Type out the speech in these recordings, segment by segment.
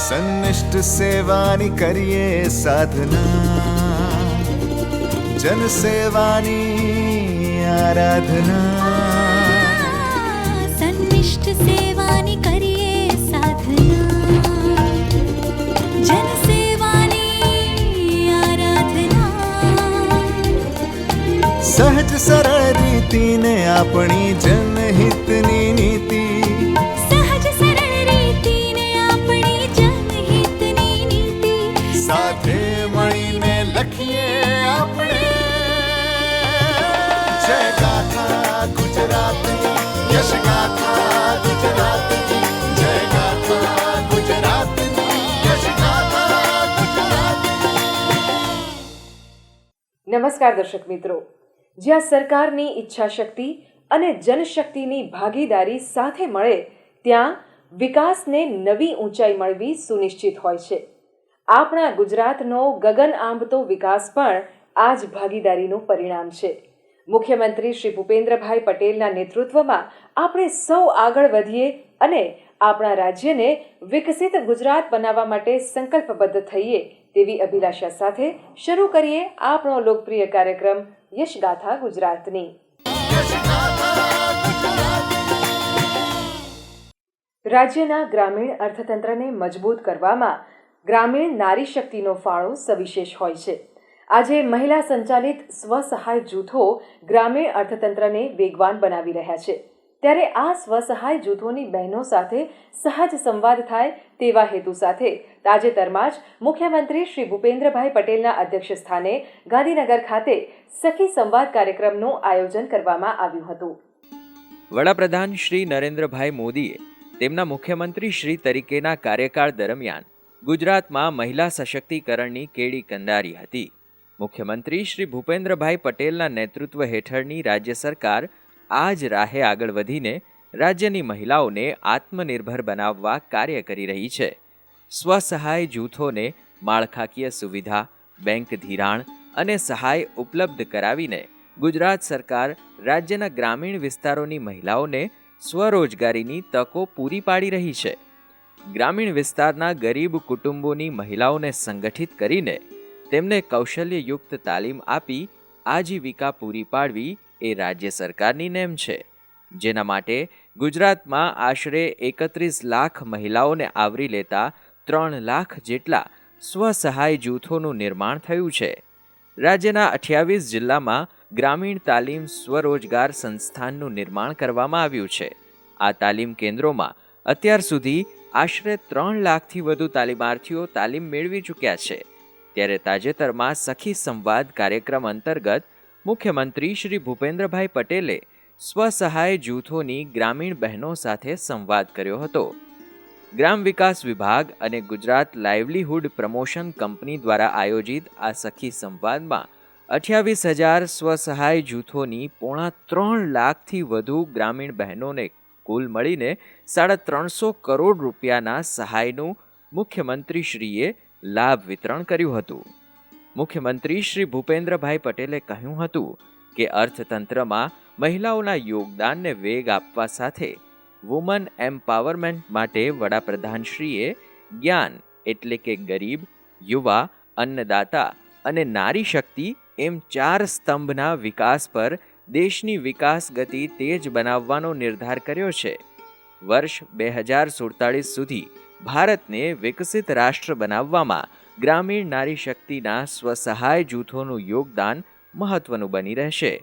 સન્નિષ્ઠ સેવાની કરીએ સાધના, જન સેવાની આરાધના. સન્નિષ્ઠ સેવાની કરીએ સાધના, જન સેવાની આરાધના. સહજ સરળ રીતિને આપણી જનહિતની નીતિ, સાથે મળીને લખીએ આપણે જય ગાથા ગુજરાતની, યશ ગાથા ગુજરાતની, જય ગાથા ગુજરાતની, યશ ગાથા ગુજરાતની. નમસ્કાર દર્શક મિત્રો, જ્યાં સરકારની ઈચ્છાશક્તિ અને જનશક્તિની ભાગીદારી સાથે મળે ત્યાં વિકાસને નવી ઊંચાઈ મળવી સુનિશ્ચિત હોય છે. આપણા ગુજરાતનો ગગન આંબતો વિકાસ પણ આ જ ભાગીદારીનું પરિણામ છે. મુખ્યમંત્રી શ્રી ભૂપેન્દ્રભાઈ પટેલના નેતૃત્વમાં આપણે સૌ આગળ વધીએ અને આપણા રાજ્યને વિકસિત ગુજરાત બનાવવા માટે સંકલ્પબદ્ધ થઈએ તેવી અભિલાષા સાથે શરૂ કરીએ આપણો લોકપ્રિય કાર્યક્રમ યશગાથા ગુજરાતની. રાજ્યના ગ્રામીણ અર્થતંત્રને મજબૂત કરવામાં ગ્રામીણ નારી શક્તિનો ફાળો સવિશેષ હોય છે. આજે મહિલા સંચાલિત સ્વસહાય જૂથો ગ્રામીણ અર્થતંત્રને વેગવાન બનાવી રહ્યા છે. ત્યારે આ સ્વસહાય જૂથોની બહેનો સાથે સહજ સંવાદ થાય તેવા હેતુ સાથે તાજેતરમાં જ મુખ્યમંત્રી શ્રી ભૂપેન્દ્રભાઈ પટેલના અધ્યક્ષસ્થાને ગાંધીનગર ખાતે સખી સંવાદ કાર્યક્રમનું આયોજન કરવામાં આવ્યું હતું. વડાપ્રધાન શ્રી નરેન્દ્રભાઈ મોદીએ તેમના મુખ્યમંત્રી શ્રી તરીકેના કાર્યકાળ દરમિયાન ગુજરાતમાં મહિલા સશક્તિકરણની કેડી કંદારી હતી. મુખ્યમંત્રી શ્રી ભૂપેન્દ્રભાઈ પટેલના નેતૃત્વ હેઠળની રાજ્ય સરકાર આ જ રાહે આગળ વધીને રાજ્યની મહિલાઓને આત્મનિર્ભર બનાવવા કાર્ય કરી રહી છે. સ્વસહાય જૂથોને માળખાકીય સુવિધા, બેંક ધિરાણ અને સહાય ઉપલબ્ધ કરાવીને ગુજરાત સરકાર રાજ્યના ગ્રામીણ વિસ્તારોની મહિલાઓને સ્વરોજગારીની તકો પૂરી પાડી રહી છે. ગ્રામીણ વિસ્તારના ગરીબ કુટુંબોની મહિલાઓને સંગઠિત કરીને તેમને કૌશલ્યયુક્ત તાલીમ આપી આજીવિકા પૂરી પાડવી એ રાજ્ય સરકારની નેમ છે. જેના માટે ગુજરાતમાં આશરે 31 લાખ મહિલાઓને આવરી લેતા 3 લાખ જેટલા સ્વસહાય જૂથોનું નિર્માણ થયું છે. રાજ્યના 28 જિલ્લામાં ગ્રામીણ તાલીમ સ્વરોજગાર સંસ્થાનનું નિર્માણ કરવામાં આવ્યું છે. આ તાલીમ કેન્દ્રોમાં અત્યાર સુધી આશરે 3 લાખથી વધુ તાલીમાર્થીઓ તાલીમ મેળવી ચૂક્યા છે. ત્યારે તાજેતરમાં સખી સંવાદ કાર્યક્રમ અંતર્ગત મુખ્યમંત્રી શ્રી ભૂપેન્દ્રભાઈ પટેલે સ્વસહાય જૂથોની ગ્રામીણ બહેનો સાથે સંવાદ કર્યો હતો. ગ્રામ વિકાસ વિભાગ અને ગુજરાત લાઇવલીહુડ પ્રમોશન કંપની દ્વારા આયોજિત આ સખી સંવાદમાં 28,000 સ્વસહાય જૂથોની 3.5 લાખથી વધુ ગ્રામીણ બહેનોને કુલ મળીને 350 કરોડ રૂપિયાના સહાયનું મુખ્યમંત્રીશ્રીએ લાભ વિતરણ કર્યું હતું. મુખ્યમંત્રી શ્રી ભૂપેન્દ્રભાઈ પટેલે કહ્યું હતું કે અર્થતંત્રમાં મહિલાઓના યોગદાનને વેગ આપવા સાથે વુમન એમ્પાવરમેન્ટ માટે વડાપ્રધાનશ્રીએ જ્ઞાન એટલે કે ગરીબ, યુવા, અન્નદાતા અને નારી શક્તિ એમ 4 સ્તંભના વિકાસ પર દેશની વિકાસ ગતિ તેજ બનાવવાનો નિર્ધાર કર્યો છે. વર્ષ 2047 સુધી ભારતને વિકસિત રાષ્ટ્ર બનાવવામાં ગ્રામીણ નારી શક્તિના સ્વસહાય જૂથોનું યોગદાન મહત્વનું બની રહેશે.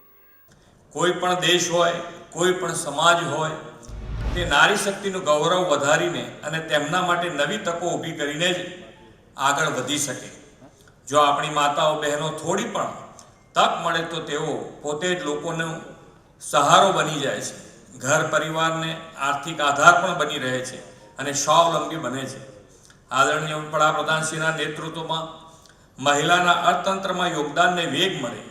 કોઈ પણ દેશ હોય, કોઈ પણ સમાજ હોય, તે નારી શક્તિનું ગૌરવ વધારીને અને તેમના માટે નવી તકો ઊભી કરીને જ આગળ વધી શકે. જો આપણી માતાઓ બહેનો થોડી પણ તક મળે તો તેઓ પોતે જ લોકોનો સહારો બની જાય છે, ઘર પરિવારને આર્થિક આધાર પણ બની રહે છે અને સ્વાવલંબી બને છે. આદરણીય વડાપ્રધાનશ્રીના નેતૃત્વમાં મહિલાના અર્થતંત્રમાં યોગદાનને વેગ મળે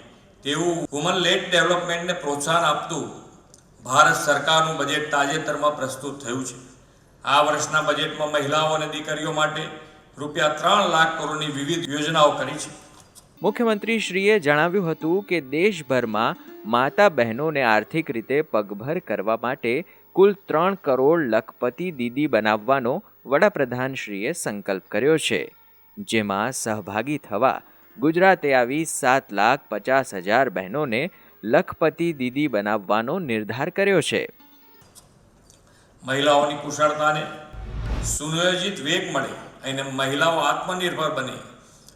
તેવું વુમન લેડ ડેવલપમેન્ટને પ્રોત્સાહન આપતું ભારત સરકારનું બજેટ તાજેતરમાં પ્રસ્તુત થયું છે. આ વર્ષના બજેટમાં મહિલાઓ અને દીકરીઓ માટે રૂપિયા 3 લાખ કરોડની વિવિધ યોજનાઓ કરી છે. મુખ્યમંત્રીશ્રીએ જણાવ્યું હતું કે દેશભરમાં માતા બહેનોને આર્થિક રીતે પગભર કરવા માટે કુલ 3 કરોડ લખપતિ દીદી બનાવવાનો વડાપ્રધાનશ્રીએ સંકલ્પ કર્યો છે, જેમાં સહભાગી થવા ગુજરાતે આવી 7,50,000 બહેનોને લખપતિ દીદી બનાવવાનો નિર્ધાર કર્યો છે. મહિલાઓની કુશળતાને સુનિયોજિત વેગ મળે અને મહિલાઓ આત્મનિર્ભર બને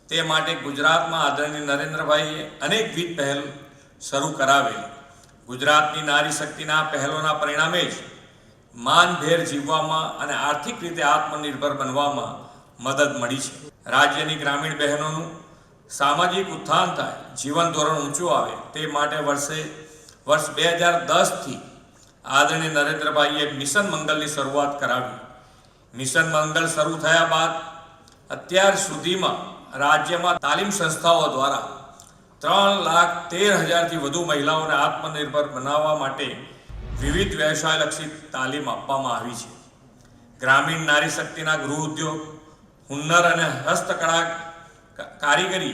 તે માટે ગુજરાતમાં આદરણીય નરેન્દ્રભાઈએ અનેકવિધ પહેલ શરૂ કરાવેલી. ગુજરાતની નારી શક્તિના પહેલોના પરિણામે જ માનભેર જીવવામાં અને આર્થિક રીતે આત્મનિર્ભર બનવામાં મદદ મળી છે. રાજ્યની ગ્રામીણ બહેનોનું સામાજિક ઉત્થાન થાય, જીવન ધોરણ ઊંચું આવે તે માટે વર્ષ 2010થી આદરણીય નરેન્દ્રભાઈએ મિશન મંગલની શરૂઆત કરાવી. મિશન મંગલ શરૂ થયા બાદ અત્યાર સુધીમાં રાજ્યમાં તાલીમ સંસ્થાઓ દ્વારા 3,13,000થી વધુ મહિલાઓને આત્મનિર્ભર બનાવવા માટે વિવિધ વ્યવસાયલક્ષી તાલીમ આપવામાં આવી છે. ગ્રામીણ નારી શક્તિના ગૃહ ઉદ્યોગ, હુન્નર અને હસ્તકળા કારીગરી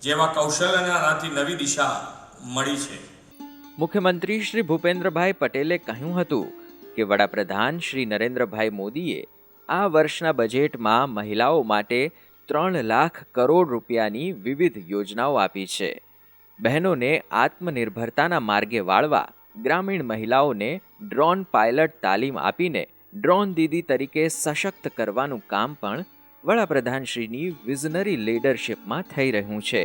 જેવા કૌશલ્યનાથી નવી દિશા મળી છે. મુખ્યમંત્રી શ્રી ભૂપેન્દ્રભાઈ પટેલે કહ્યું હતું કે વડાપ્રધાન શ્રી નરેન્દ્રભાઈ મોદીએ આ વર્ષના બજેટમાં મહિલાઓ માટે 3 લાખ કરોડ રૂપિયાની વિવિધ યોજનાઓ આપી છે. બહેનોને આત્મનિર્ભરતાના માર્ગે વાળવા ગ્રામીણ મહિલાઓને ડ્રોન પાયલટ તાલીમ આપીને ડ્રોન દીદી તરીકે સશક્ત કરવાનું કામ પણ વડાપ્રધાનશ્રીની વિઝનરી લીડરશિપમાં થઈ રહ્યું છે.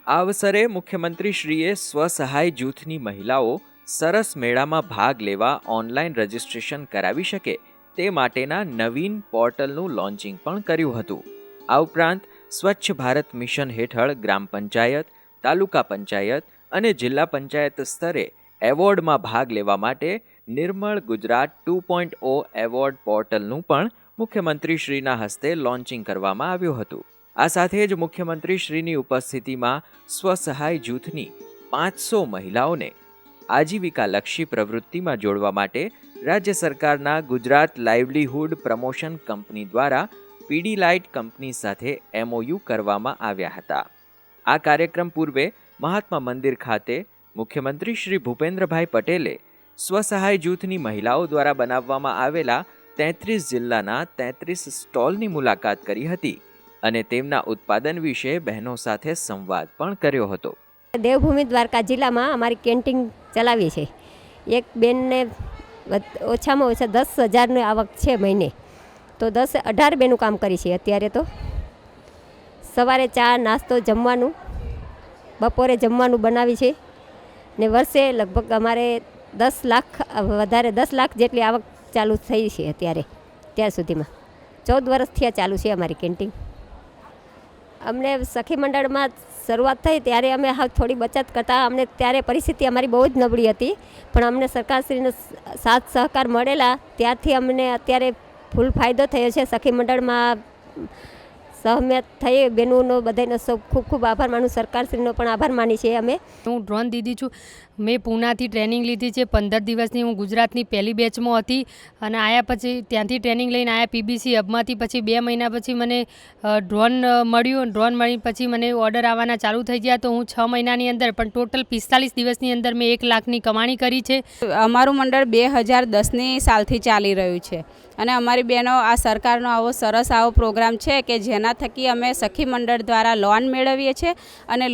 આ અવસરે મુખ્યમંત્રીશ્રીએ સ્વસહાય જૂથની મહિલાઓ સરસ મેળામાં ભાગ લેવા ઓનલાઈન રજિસ્ટ્રેશન કરાવી શકે તે માટેના નવીન પોર્ટલનું લોન્ચિંગ પણ કર્યું હતું. આ ઉપરાંત સ્વચ્છ ભારત મિશન હેઠળ ગ્રામ પંચાયત, તાલુકા પંચાયત અને જિલ્લા પંચાયત સ્તરે એવોર્ડમાં ભાગ લેવા માટે નિર્મળ ગુજરાત 2.0 એવોર્ડ પોર્ટલનું પણ મુખ્યમંત્રીશ્રીના હસ્તે લોન્ચિંગ કરવામાં આવ્યું હતું. આ સાથે જ મુખ્યમંત્રીશ્રીની ઉપસ્થિતિમાં સ્વસહાય જૂથની 500 મહિલાઓને આજીવિકાલક્ષી પ્રવૃત્તિમાં જોડવા માટે રાજ્ય સરકારના ગુજરાત લાઇવલીહુડ પ્રમોશન કંપની દ્વારા પીડીલાઇટ કંપની સાથે MOU કરવામાં આવ્યા હતા. આ કાર્યક્રમ પૂર્વે મહાત્મા મંદિર ખાતે મુખ્યમંત્રી શ્રી ભૂપેન્દ્રભાઈ પટેલે સ્વસહાય જૂથની મહિલાઓ દ્વારા બનાવવામાં આવેલા 33 જિલ્લાના 33 સ્ટોલની મુલાકાત કરી હતી અને તેમના ઉત્પાદન વિશે બહેનો સાથે સંવાદ પણ કર્યો હતો. દેવભૂમિ દ્વારકા જિલ્લામાં અમારી કેન્ટીન ચલાવીએ છીએ. એક બેનને ઓછામાં ઓછા 10,000ની આવક છે મહિને, તો 18 બેનું કામ કરી છે. અત્યારે તો સવારે ચા નાસ્તો જમવાનું, બપોરે જમવાનું બનાવી છે ને વર્ષે લગભગ અમારે 10 લાખ જેટલી આવક ચાલુ થઈ છે. અત્યારે ત્યાં સુધીમાં 14 વર્ષથી ચાલુ છે અમારી કેન્ટીન. અમને સખી મંડળમાં શરૂઆત થઈ ત્યારે અમે થોડી બચત કરતા, અમને ત્યારે પરિસ્થિતિ અમારી બહુ જ નબળી હતી, પણ અમને સરકારશ્રીનો સાથ સહકાર મળેલા ત્યારથી અમને અત્યારે ફૂલ ફાયદો થયો છે. સખી મંડળમાં સહમત થઈ બહેનોનો બધાનો ખૂબ ખૂબ આભાર માનું, સરકારશ્રીનો પણ આભાર માની છે અમે. હું ડ્રોન દીદી છું. મેં પૂનાથી ટ્રેનિંગ લીધી છે. 15 દિવસની હું ગુજરાતની પહેલી બેચમાં હતી અને આવ્યા પછી ત્યાંથી ટ્રેનિંગ લઈને આવ્યા PBC હબમાંથી. પછી 2 મહિના પછી મને ડ્રોન મળ્યું. ડ્રોન મળી પછી મને ઓર્ડર આવવાના ચાલુ થઈ ગયા. તો હું 6 મહિનાની અંદર પણ ટોટલ 45 દિવસની અંદર મેં 1 લાખની કમાણી કરી છે. અમારું મંડળ 2010ની સાલથી ચાલી રહ્યું છે અને અમારી બહેનો આ સરકારનો આવો સરસ પ્રોગ્રામ છે કે જેના થકી અમે સખી મંડળ દ્વારા લોન મેળવીએ છીએ અને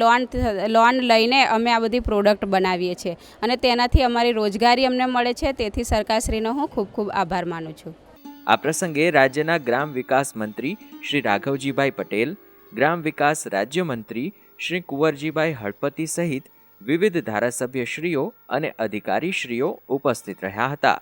લોન લઈને અમે આ બધી પ્રોડક્ટ બનાવીએ છીએ અને તેનાથી અમારી રોજગારી અમને મળે છે. તેથી સરકારશ્રીનો હું ખૂબ ખૂબ આભાર માનું છું. આ પ્રસંગે રાજ્યના ગ્રામ વિકાસ મંત્રી શ્રી રાઘવજીભાઈ પટેલ, ગ્રામ વિકાસ રાજ્યમંત્રી શ્રી કુંવરજીભાઈ હળપતિ સહિત વિવિધ ધારાસભ્યશ્રીઓ અને અધિકારીશ્રીઓ ઉપસ્થિત રહ્યા હતા.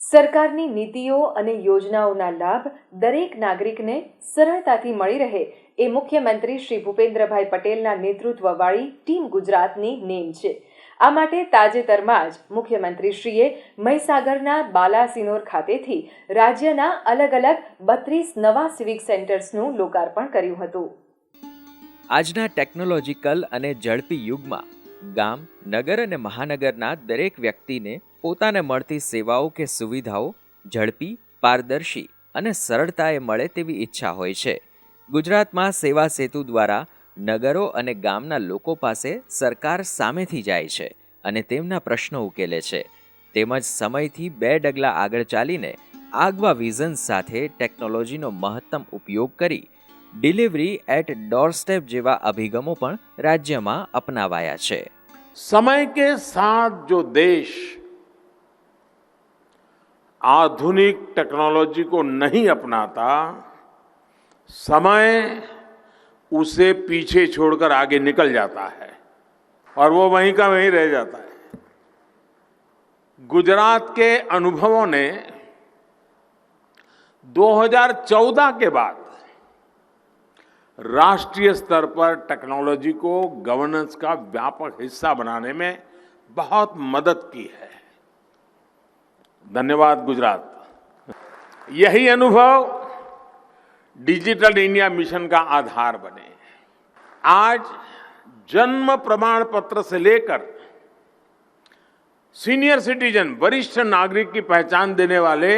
સરકારની નીતિઓ અને યોજનાઓના લાભ દરેક નાગરિકને સરળતાથી મળી રહે એ મુખ્યમંત્રી શ્રી ભૂપેન્દ્રભાઈ પટેલના નેતૃત્વવાળી ટીમ ગુજરાતની નેમ છે. આ માટે તાજેતરમાં જ મુખ્યમંત્રીશ્રીએ મહીસાગરના બાલાસિનોર ખાતેથી રાજ્યના અલગ અલગ 32 નવા સિવિક સેન્ટર્સનું લોકાર્પણ કર્યું હતું. આજના ટેકનોલોજીકલ અને ઝડપી યુગમાં ગામ, નગર અને મહાનગરના દરેક વ્યક્તિને પોતાને મળતી સેવાઓ કે સુવિધાઓ ઝડપી, પારદર્શી અને સરળતાએ મળે તેવી ઈચ્છા હોય છે. ગુજરાતમાં સેવા સેતુ દ્વારા નગરો અને ગામના લોકો પાસે સરકાર સામેથી જાય છે અને તેમના પ્રશ્નો ઉકેલે છે, તેમજ સમયથી 2 ડગલા આગળ ચાલીને આગવા વિઝન સાથે ટેકનોલોજીનો મહત્તમ ઉપયોગ કરી ડિલિવરી એટ ડોરસ્ટેપ જેવા અભિગમો પણ રાજ્યમાં અપનાવાયા છે. समय के साथ जो देश आधुनिक टेक्नोलॉजी को नहीं अपनाता, समय उसे पीछे छोड़कर आगे निकल जाता है और वो वहीं का वहीं रह जाता है. गुजरात के अनुभवों ने 2014 के बाद राष्ट्रीय स्तर पर टेक्नोलॉजी को गवर्नेंस का व्यापक हिस्सा बनाने में बहुत मदद की है. धन्यवाद गुजरात. यही अनुभव डिजिटल इंडिया मिशन का आधार बने. आज जन्म प्रमाण पत्र से लेकर सीनियर सिटीजन, वरिष्ठ नागरिक की पहचान देने वाले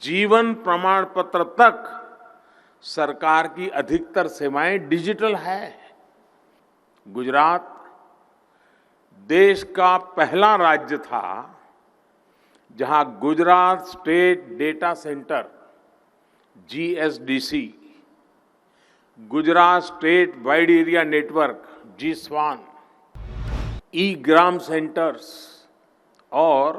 जीवन प्रमाण पत्र तक सरकार की अधिकतर सेवाएं डिजिटल है. गुजरात देश का पहला राज्य था जहां Gujarat state data centre GSDC, Gujarat state wide area network GSWAN, ई-ग्राम सेंटर्स और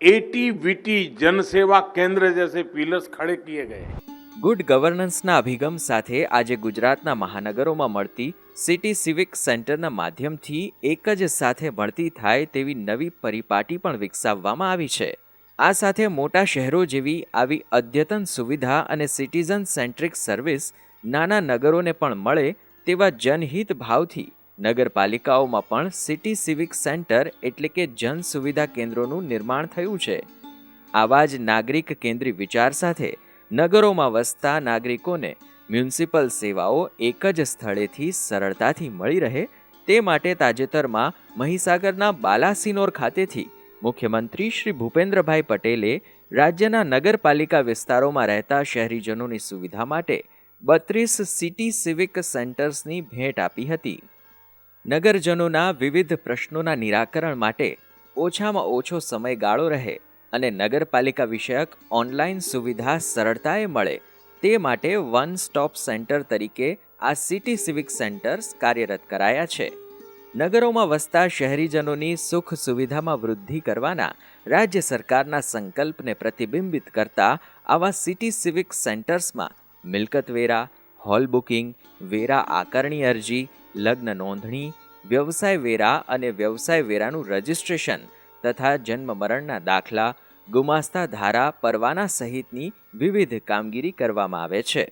ATVT जन सेवा केंद्र जैसे पिलर्स खड़े किए गए. ગુડ ગવર્નન્સના અભિગમ સાથે આજે ગુજરાતના મહાનગરોમાં મળતી સિટી સિવિક સેન્ટરના માધ્યમથી એક જ સાથે ભળતી થાય તેવી નવી પરિપાટી પણ વિકસાવવામાં આવી છે. આ સાથે મોટા શહેરો જેવી આવી અદ્યતન સુવિધા અને સિટીઝન સેન્ટ્રિક સર્વિસ નાના નગરોને પણ મળે તેવા જનહિત ભાવથી નગરપાલિકાઓમાં પણ સિટી સિવિક સેન્ટર એટલે કે જન સુવિધા કેન્દ્રોનું નિર્માણ થયું છે. આવા જ નાગરિક કેન્દ્રી વિચાર સાથે નગરોમાં વસતા નાગરિકોને મ્યુનિસિપલ સેવાઓ એક જ સ્થળેથી સરળતાથી મળી રહે તે માટે તાજેતરમાં મહીસાગરના બાલાસિનોર ખાતેથી મુખ્યમંત્રી શ્રી ભૂપેન્દ્રભાઈ પટેલે રાજ્યના નગરપાલિકા વિસ્તારોમાં રહેતા શહેરીજનોની સુવિધા માટે 32 સિટી સિવિક સેન્ટર્સની ભેટ આપી હતી. નગરજનોના વિવિધ પ્રશ્નોના નિરાકરણ માટે ઓછામાં ઓછો સમયગાળો રહે અને નગરપાલિકા વિષયક ઓનલાઈન સુવિધા સરળતાએ મળે તે માટે વન સ્ટોપ સેન્ટર તરીકે આ સિટી સિવિક સેન્ટર્સ કાર્યરત કરાયા છે. નગરોમાં વસતા શહેરીજનોની સુખ સુવિધામાં વૃદ્ધિ કરવાના રાજ્ય સરકારના સંકલ્પને પ્રતિબિંબિત કરતા આવા સિટી સિવિક સેન્ટર્સમાં મિલકત વેરા, હોલ બુકિંગ, વેરા આકારણી અરજી, લગ્ન નોંધણી, વ્યવસાય વેરા અને વ્યવસાય વેરાનું રજિસ્ટ્રેશન તથા જન્મ મરણના દાખલા, ગુમાસ્તા ધારા, પરવાના સહિતની વિવિધ કામગીરી કરવામાં આવે છે.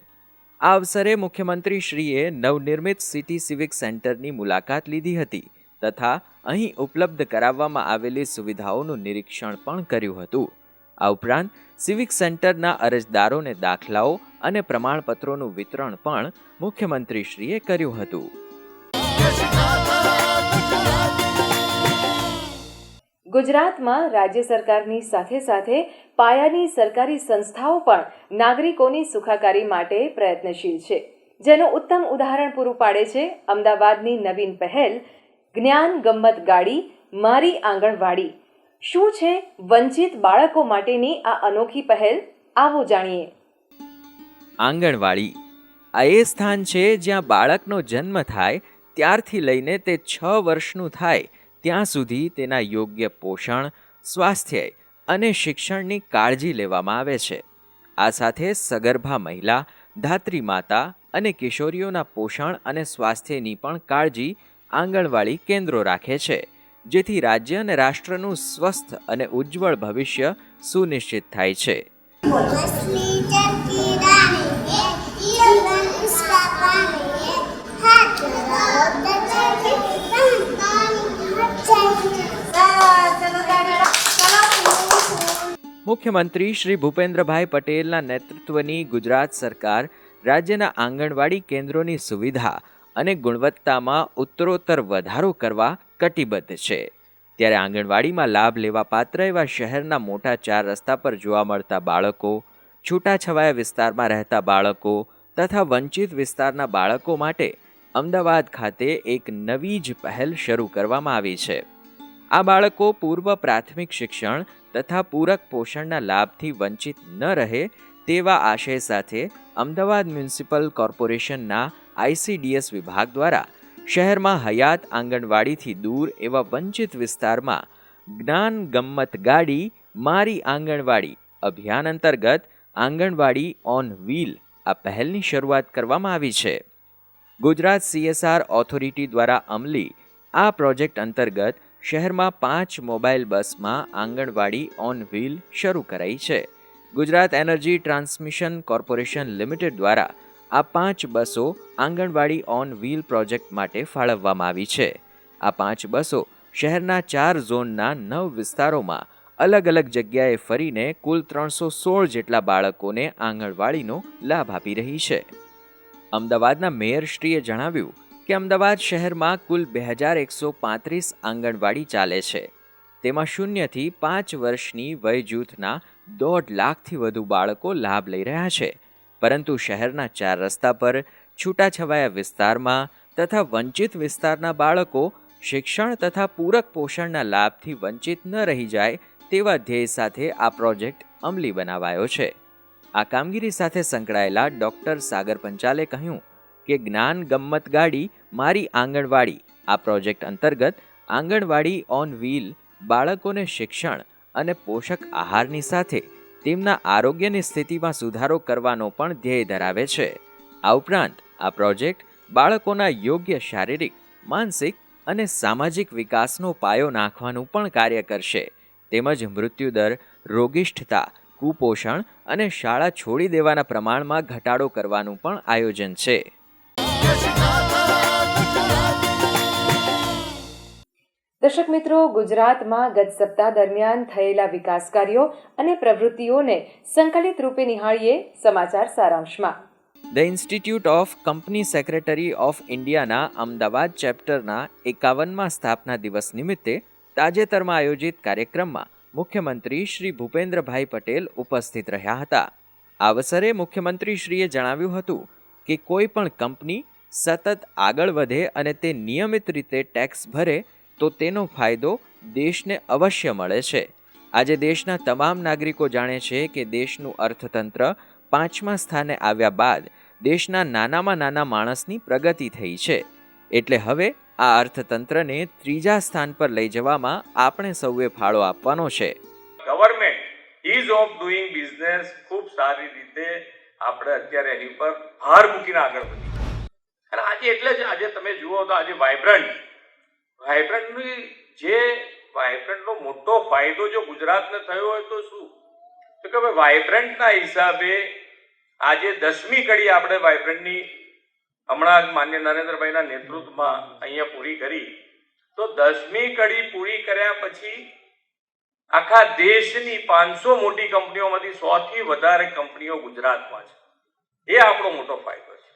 આ અવસરે મુખ્યમંત્રીશ્રીએ નવનિર્મિત સિટી સિવિક સેન્ટરની મુલાકાત લીધી હતી તથા અહીં ઉપલબ્ધ કરાવવામાં આવેલી સુવિધાઓનું નિરીક્ષણ પણ કર્યું હતું. આ ઉપરાંત સિવિક સેન્ટરના અરજદારોને દાખલાઓ અને પ્રમાણપત્રોનું વિતરણ પણ મુખ્યમંત્રીશ્રીએ કર્યું હતું. ગુજરાતમાં રાજ્ય સરકારની સાથે સાથે પાયાની સરકારી સંસ્થાઓ પણ નાગરિકોની સુખાકારી માટે પ્રયત્નશીલ છે, જેનું ઉત્તમ ઉદાહરણ પૂરું પાડે છે અમદાવાદની નવીન પહેલ જ્ઞાન ગમ્મત ગાડી મારી આંગણવાડી. શું છે વંચિત બાળકો માટેની આ અનોખી પહેલ? આવો જાણીએ. આંગણવાડી આ એ સ્થાન છે જ્યાં બાળકનો જન્મ થાય ત્યારથી લઈને તે 6 વર્ષનું થાય ત્યાં સુધી તેના યોગ્ય પોષણ, સ્વાસ્થ્ય અને શિક્ષણની કાળજી લેવામાં આવે છે. આ સાથે સગર્ભા મહિલા, ધાત્રી માતા અને કિશોરીઓના પોષણ અને સ્વાસ્થ્યની પણ કાળજી આંગણવાડી કેન્દ્રો રાખે છે, જેથી રાજ્ય અને રાષ્ટ્રનું સ્વસ્થ અને ઉજ્જવળ ભવિષ્ય સુનિશ્ચિત થાય છે. મુખ્યમંત્રી શ્રી ભૂપેન્દ્રભાઈ પટેલના નેતૃત્વની ગુજરાત સરકાર રાજ્યના આંગણવાડી કેન્દ્રોની સુવિધા અને ગુણવત્તામાં ઉત્તરોત્તર વધારો કરવા કટિબદ્ધ છે. ત્યારે આંગણવાડીમાં લાભ લેવા પાત્ર એવા શહેરના મોટા 4 રસ્તા પર જોવા મળતા બાળકો, છૂટાછવાયા વિસ્તારમાં રહેતા બાળકો તથા વંચિત વિસ્તારના બાળકો માટે અમદાવાદ ખાતે એક નવી જ પહેલ શરૂ કરવામાં આવી છે. આ બાળકો પૂર્વ પ્રાથમિક શિક્ષણ તથા પૂરક પોષણના લાભથી વંચિત ન રહે તેવા આશય સાથે અમદાવાદ મ્યુનિસિપલ કોર્પોરેશનના ICDS વિભાગ દ્વારા શહેરમાં હયાત આંગણવાડીથી દૂર એવા વંચિત વિસ્તારમાં જ્ઞાન ગમ્મત ગાડી મારી આંગણવાડી અભિયાન અંતર્ગત આંગણવાડી ઓન વ્હીલ આ પહેલની શરૂઆત કરવામાં આવી છે. ગુજરાત CSR ઓથોરિટી દ્વારા અમલી આ પ્રોજેક્ટ અંતર્ગત શહેરમાં 5 મોબાઈલ બસમાં આંગણવાડી ઓન વ્હીલ શરૂ કરાઈ છે. Gujarat energy transmission corporation limited દ્વારા આ 5 બસો આંગણવાડી ઓન વ્હીલ પ્રોજેક્ટ માટે ફાળવવામાં આવી છે. આ 5 બસો શહેરના 4 ઝોનના 9 વિસ્તારોમાં અલગ અલગ જગ્યાએ ફરીને કુલ 316 જેટલા બાળકોને આંગણવાડીનો લાભ આપી રહી છે. અમદાવાદના મેયરશ્રીએ જણાવ્યું કે અમદાવાદ શહેરમાં કુલ 2135 આંગણવાડી ચાલે છે. તેમાં 0 થી 5 વર્ષની વય જૂથના 1.5 લાખથી વધુ બાળકો લાભ લઈ રહ્યા છે. પરંતુ શહેરના 4 રસ્તા પર છૂટાછવાયા વિસ્તારમાં તથા વંચિત વિસ્તારના બાળકો શિક્ષણ તથા પૂરક પોષણના લાભથી વંચિત ન રહી જાય તેવા ધ્યેય સાથે આ પ્રોજેક્ટ અમલી બનાવાયો છે. આ કામગીરી સાથે સંકળાયેલા ડોક્ટર સાગર પંચાલે કહ્યું કે જ્ઞાન ગમ્મત ગાડી મારી આંગણવાડી આ પ્રોજેક્ટ અંતર્ગત આંગણવાડી ઓન વ્હીલ બાળકોને શિક્ષણ અને પોષક આહારની સાથે તેમના આરોગ્યની સ્થિતિમાં સુધારો કરવાનો પણ ધ્યેય ધરાવે છે. આ ઉપરાંત આ પ્રોજેક્ટ બાળકોના યોગ્ય શારીરિક, માનસિક અને સામાજિક વિકાસનો પાયો નાખવાનું પણ કાર્ય કરશે. તેમજ મૃત્યુદર, રોગિષ્ઠતા, કુપોષણ અને શાળા છોડી દેવાના પ્રમાણમાં ઘટાડો કરવાનું પણ આયોજન છે. દર્શક મિત્રો, ગુજરાતમાં ગત સપ્તાહ દરમિયાન થયેલા વિકાસ કાર્યો અને પ્રવૃત્તિઓને સંકલિત રૂપે નિહાળીએ સમાચાર સારાંશમાં. The institute of company secretary of ઇન્ડિયાના અમદાવાદ ચેપ્ટરના 51મા સ્થાપના દિવસ નિમિત્તે તાજેતરમાં આયોજિત કાર્યક્રમમાં મુખ્યમંત્રી શ્રી ભૂપેન્દ્રભાઈ પટેલ ઉપસ્થિત રહ્યા હતા. આ અવસરે મુખ્યમંત્રીશ્રીએ જણાવ્યું હતું કે કોઈ પણ કંપની સતત આગળ વધે અને તે નિયમિત રીતે ટેક્સ ભરે તો તેનો ફાયદો દેશને અવશ્ય મળે છે. આજે દેશના તમામ નાગરિકો જાણે છે કે દેશનું અર્થતંત્ર 5મા સ્થાને આવ્યા બાદ દેશના નાનામાં નાના માણસની પ્રગતિ થઈ છે. એટલે હવે આ અર્થતંત્રને 3જા સ્થાન પર લઈ જવામાં આપણે સૌએ ફાળો આપવાનો છે. Government ease of doing business ખૂબ સારી રીતે આપણે અત્યારે એની પર ભાર મૂકીને આગળ વધી અને આજે એટલે જ આજે તમે જુઓ તો આજે વાઇબ્રન્ટનો મોટો ફાયદો જો ગુજરાતને થયો હોય તો શું તો કે ભાઈ વાઇબ્રન્ટના હિસાબે આજે 10મી કડી આપણે વાઇબ્રન્ટની હમણાં જ માન્ય નરેન્દ્રભાઈના નેતૃત્વમાં અહીંયા પૂરી કરી તો 10મી કડી પૂરી કર્યા પછી આખા દેશની 500 મોટી કંપનીઓમાંથી 100થી વધારે કંપનીઓ ગુજરાતમાં છે. એ આપણો મોટો ફાયદો છે.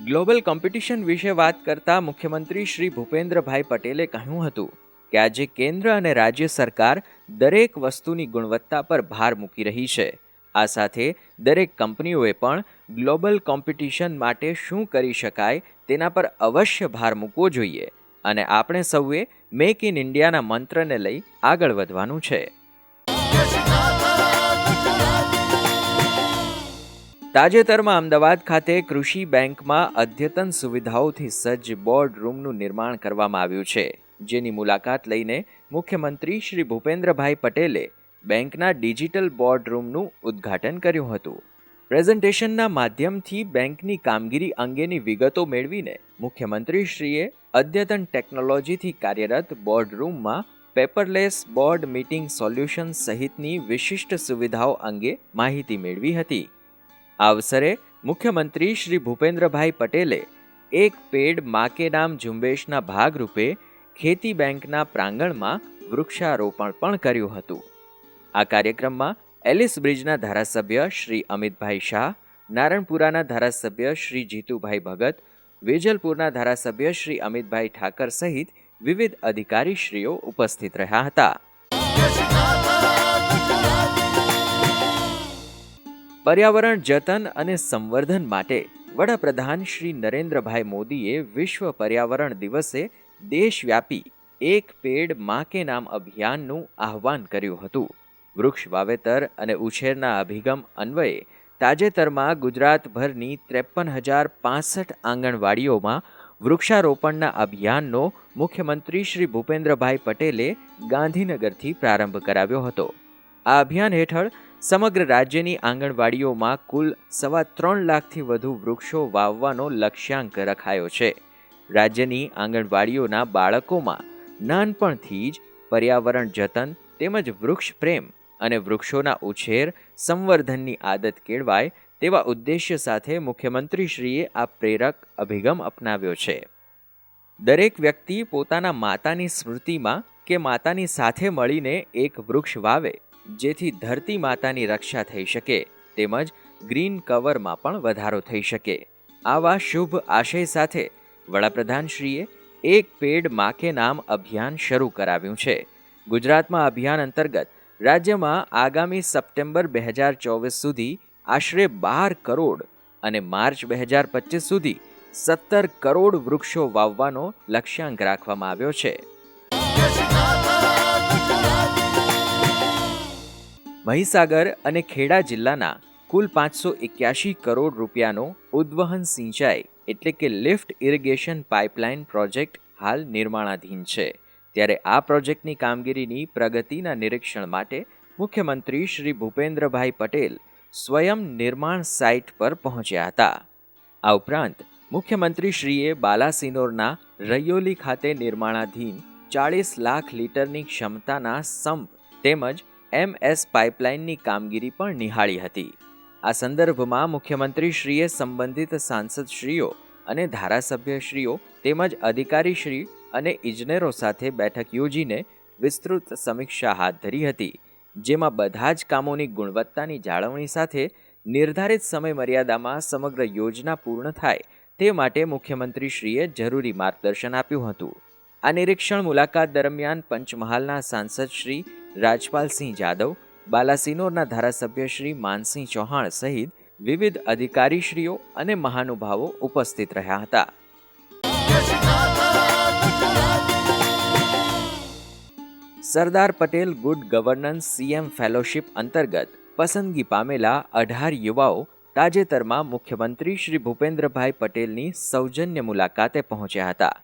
ગ્લોબલ કોમ્પિટિશન વિશે વાત કરતા મુખ્યમંત્રી શ્રી ભૂપેન્દ્રભાઈ પટેલે કહ્યું હતું કે આજે કેન્દ્ર અને રાજ્ય સરકાર દરેક વસ્તુની ગુણવત્તા પર ભાર મૂકી રહી છે. આ સાથે દરેક કંપનીઓએ પણ ગ્લોબલ કોમ્પિટિશન માટે શું કરી શકાય તેના પર અવશ્ય ભાર મૂકવો જોઈએ અને આપણે સૌએ મેક ઇન ઇન્ડિયાના મંત્રને લઈ આગળ વધવાનું છે. તાજેતરમાં અમદાવાદ ખાતે કૃષિ બેંકમાં અદ્યતન સુવિધાઓથી સજ્જ બોર્ડ રૂમનું નિર્માણ કરવામાં આવ્યું છે, જેની મુલાકાત લઈને મુખ્યમંત્રી શ્રી ભૂપેન્દ્રભાઈ પટેલે બેંકના ડિજિટલ બોર્ડ રૂમનું ઉદ્ઘાટન કર્યું હતું. પ્રેઝન્ટેશનના માધ્યમથી બેંકની કામગીરી અંગેની વિગતો મેળવીને મુખ્યમંત્રીશ્રીએ અદ્યતન ટેકનોલોજીથી કાર્યરત બોર્ડ રૂમમાં પેપરલેસ બોર્ડ મીટિંગ સોલ્યુશન સહિતની વિશિષ્ટ સુવિધાઓ અંગે માહિતી મેળવી હતી. આ અવસરે મુખ્યમંત્રી શ્રી ભૂપેન્દ્રભાઈ પટેલે એક પેડ મા કે નામ ઝુંબેશના ભાગરૂપે ખેતી બેંકના પ્રાંગણમાં વૃક્ષારોપણ પણ કર્યું હતું. આ કાર્યક્રમમાં એલિસ બ્રિજના ધારાસભ્ય શ્રી અમિતભાઈ શાહ, નારણપુરાના ધારાસભ્ય શ્રી જીતુભાઈ ભગત, વેજલપુરના ધારાસભ્ય શ્રી અમિતભાઈ ઠાકર સહિત વિવિધ અધિકારીશ્રીઓ ઉપસ્થિત રહ્યા હતા. પર્યાવરણ જતન અને સંવર્ધન માટે વડાપ્રધાન શ્રી નરેન્દ્રભાઈ મોદીએ વિશ્વ પર્યાવરણ દિવસે દેશવ્યાપી એક પેડ માં કે નામ અભિયાનનું આહ્વાન કર્યું હતું. વૃક્ષ વાવેતર અને ઉછેરના અભિગમ અન્વયે તાજેતરમાં ગુજરાતભરની 53,065 આંગણવાડીઓમાં વૃક્ષારોપણના અભિયાનનો મુખ્યમંત્રી શ્રી ભૂપેન્દ્રભાઈ પટેલે ગાંધીનગરથી પ્રારંભ કરાવ્યો હતો. આ અભિયાન હેઠળ સમગ્ર રાજ્યની આંગણવાડીઓમાં કુલ 3.25 લાખથી વધુ વૃક્ષો વાવવાનો લક્ષ્યાંક રખાયો છે. રાજ્યની આંગણવાડીઓના બાળકોમાં નાનપણથી જ પર્યાવરણ જતન તેમજ વૃક્ષ પ્રેમ અને વૃક્ષોના ઉછેર સંવર્ધનની આદત કેળવાય તેવા ઉદ્દેશ્ય સાથે મુખ્યમંત્રીશ્રીએ આ પ્રેરક અભિગમ અપનાવ્યો છે. દરેક વ્યક્તિ પોતાના માતાની સ્મૃતિમાં કે માતાની સાથે મળીને એક વૃક્ષ વાવે, જેથી ધરતી માતાની રક્ષા થઈ શકે તેમજ ગ્રીન કવરમાં પણ વધારો થઈ શકે. આવા શુભ આશય સાથે વડાપ્રધાનશ્રીએ એક પેડ માં કે નામ અભિયાન શરૂ કરાવ્યું છે. ગુજરાતમાં અભિયાન અંતર્ગત રાજ્યમાં આગામી સપ્ટેમ્બર 2024 સુધી આશરે 12 કરોડ અને માર્ચ 2025 સુધી 17 કરોડ વૃક્ષો વાવવાનો લક્ષ્યાંક રાખવામાં આવ્યો છે. મહીસાગર અને ખેડા જિલ્લાના કુલ 581 કરોડ રૂપિયાનો ઉદ્વહન સિંચાઈ એટલે કે લિફ્ટ ઇરિગેશન પાઇપલાઇન પ્રોજેક્ટ હાલ નિર્માણાધીન છે. ત્યારે આ પ્રોજેક્ટની કામગીરીની પ્રગતિના નિરીક્ષણ માટે મુખ્યમંત્રી શ્રી ભૂપેન્દ્રભાઈ પટેલ સ્વયં નિર્માણ સાઇટ પર પહોંચ્યા હતા. આ ઉપરાંત મુખ્યમંત્રીશ્રીએ બાલાસિનોરના રૈયોલી ખાતે નિર્માણાધીન 40 લાખ લીટરની ક્ષમતાના સંપ તેમજ MS પાઇપલાઇનની કામગીરી પણ નિહાળી હતી. આ સંદર્ભમાં મુખ્યમંત્રીશ્રીએ સંબંધિત સાંસદશ્રીઓ અને ધારાસભ્યશ્રીઓ તેમજ અધિકારીશ્રી અને ઇજનેરો સાથે બેઠક યોજીને વિસ્તૃત સમીક્ષા હાથ ધરી હતી, જેમાં બધા જ કામોની ગુણવત્તાની જાળવણી સાથે નિર્ધારિત સમય મર્યાદામાં સમગ્ર યોજના પૂર્ણ થાય તે માટે મુખ્યમંત્રીશ્રીએ જરૂરી માર્ગદર્શન આપ્યું હતું. આ નિરીક્ષણ મુલાકાત દરમિયાન પંચમહાલના સાંસદ શ્રી રાજપાલસિંહ જાદવ, બાલાસિનોરના ધારાસભ્ય શ્રી માનસિંહ ચૌહાણ સહિત વિવિધ અધિકારીશ્રીઓ અને મહાનુભાવો ઉપસ્થિત રહ્યા હતા. Sardar Patel good governance CM fellowship અંતર્ગત પસંદગી પામેલા 18 યુવાઓ તાજેતરમાં મુખ્યમંત્રી શ્રી ભૂપેન્દ્રભાઈ પટેલની સૌજન્ય મુલાકાતે પહોંચ્યા હતા.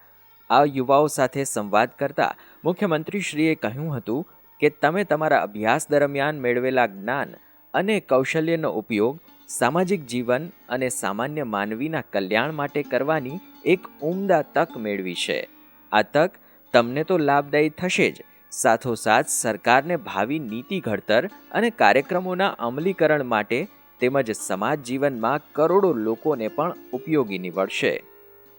આ યુવાઓ સાથે સંવાદ કરતા મુખ્યમંત્રીશ્રીએ કહ્યું હતું કે તમે તમારા અભ્યાસ દરમિયાન મેળવેલા જ્ઞાન અને કૌશલ્યનો ઉપયોગ સામાજિક જીવન અને સામાન્ય માનવીના કલ્યાણ માટે કરવાની એક ઉમદા તક મેળવી છે. આ તક તમને તો લાભદાયી થશે જ, સાથોસાથ સરકારને ભાવિ નીતિ ઘડતર અને કાર્યક્રમોના અમલીકરણ માટે તેમજ સમાજ જીવનમાં કરોડો લોકોને પણ ઉપયોગી નીવડશે.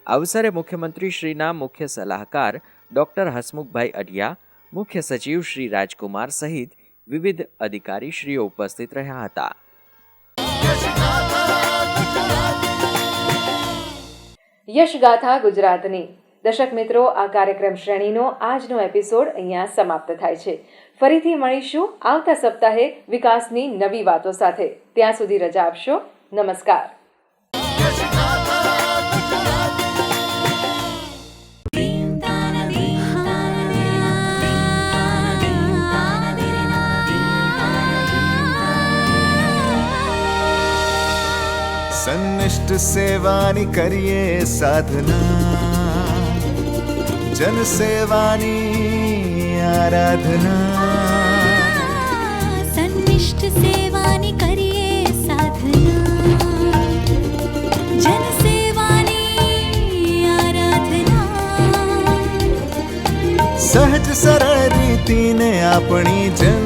અવસરે મુખ્યમંત્રીશ્રીના મુખ્ય સલાહકાર ડૉક્ટર હસમુખભાઈ અઢિયા, મુખ્ય સચિવ શ્રી રાજકુમાર સહિત વિવિધ અધિકારીશ્રીઓ ઉપસ્થિત રહ્યા હતા. યશગાથા ગુજરાતની દર્શક મિત્રો, આ કાર્યક્રમ શ્રેણીનો આજનો એપિસોડ અહીંયા સમાપ્ત થાય છે. ફરીથી મળીશું આવતા સપ્તાહે વિકાસની નવી વાતો સાથે. ત્યાં સુધી રજા આપશો. નમસ્કાર. સન્નિષ્ઠ સેવાની કરીએ સાધના, જન સેવાની આરાધના. સન્નિષ્ઠ સેવાની કરીએ સાધના, જન સેવાની આરાધના. સહજ સરળ રીતિને આપણી જન